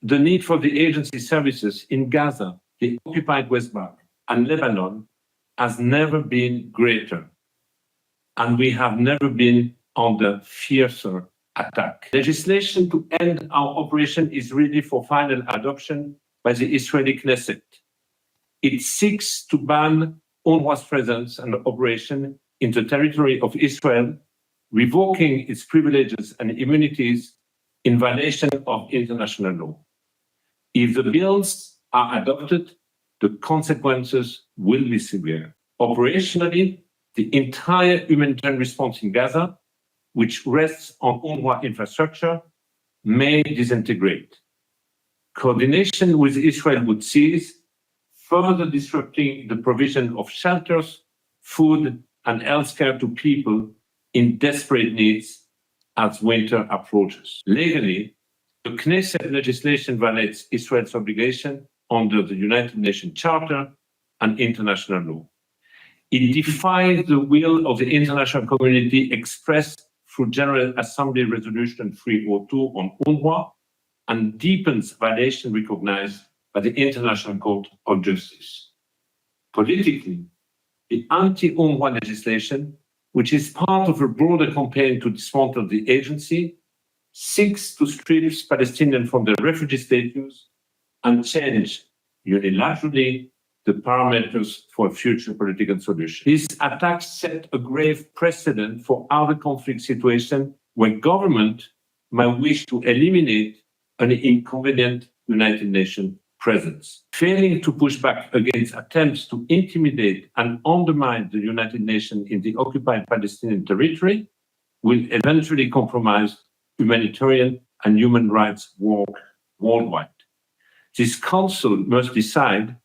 The need for the agency services in Gaza, the occupied West Bank, and Lebanon has never been greater, and we have never been under fiercer attack. Legislation to end our operation is ready for final adoption by the Israeli Knesset. It seeks to ban UNRWA's presence and operation in the territory of Israel, revoking its privileges and immunities in violation of international law. If the bills are adopted, the consequences will be severe. Operationally, the entire humanitarian response in Gaza, which rests on UNRWA infrastructure, may disintegrate. Coordination with Israel would cease, further disrupting the provision of shelters, food, and healthcare to people in desperate needs as winter approaches. Legally, the Knesset legislation violates Israel's obligation under the United Nations Charter and international law. It defies the will of the international community expressed through General Assembly Resolution 302 on UNRWA and deepens violation recognized by the International Court of Justice. Politically, the anti-UNRWA legislation, which is part of a broader campaign to dismantle the agency, seeks to strip Palestinians from their refugee status and change unilaterally the parameters for a future political solution. These attacks set a grave precedent for other conflict situations where government might wish to eliminate an inconvenient United Nations presence. Failing to push back against attempts to intimidate and undermine the United Nations in the occupied Palestinian territory will eventually compromise humanitarian and human rights work worldwide. This Council must decide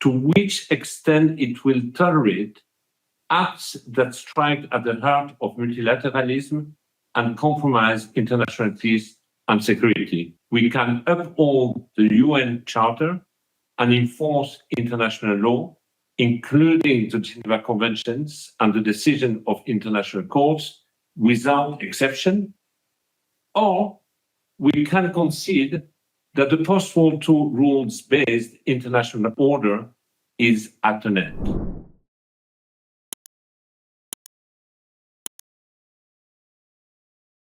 to which extent it will tolerate acts that strike at the heart of multilateralism and compromise international peace and security. We can uphold the UN Charter and enforce international law, including the Geneva Conventions and the decision of international courts, without exception, or we can concede that the post-World II rules-based international order is at an end.